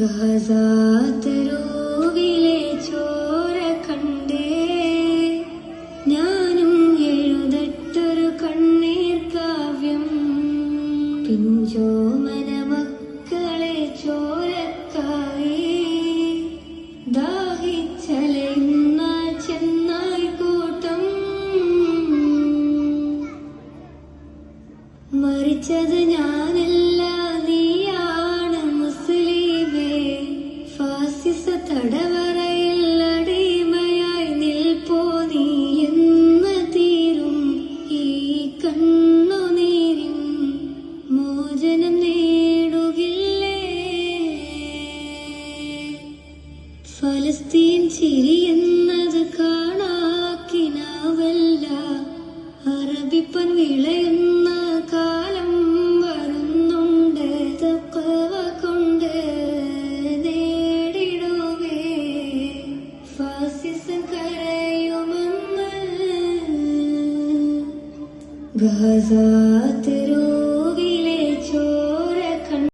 ഗാസാതെരുവിലെ ചോര കണ്ടേ ഞാനും എഴുതട്ടൊരു കണ്ണീർ കാവ്യം. പിഞ്ചോമന മക്കളെ ചോരക്കായി ദാഹിച്ചലയുന്ന ചെന്നായി കൂട്ടം. മരിച്ചത് ഞാനല്ല, നീയാണ് മുസ്ലിമേ. ഫാസിസ തടവറയിൽ അടിമയായി നിൽപ്പോ നീ എന്ന് തീരും ഈ കണ്ണുനീരിൻ മോചനം നേടുകില്ലേ? ഫലസ്തീൻ ചിരിയെന്നത് കാണാക്കിനാവല്ല, അറബിപ്പൻ വിളയുന്ന കാലം വരുന്നുണ്ട്. തഖ്വ കൊണ്ട് നേടിടുവേ ഫാസിസം കരയുമെന്ന്. ഗാസാതെരുവിലെ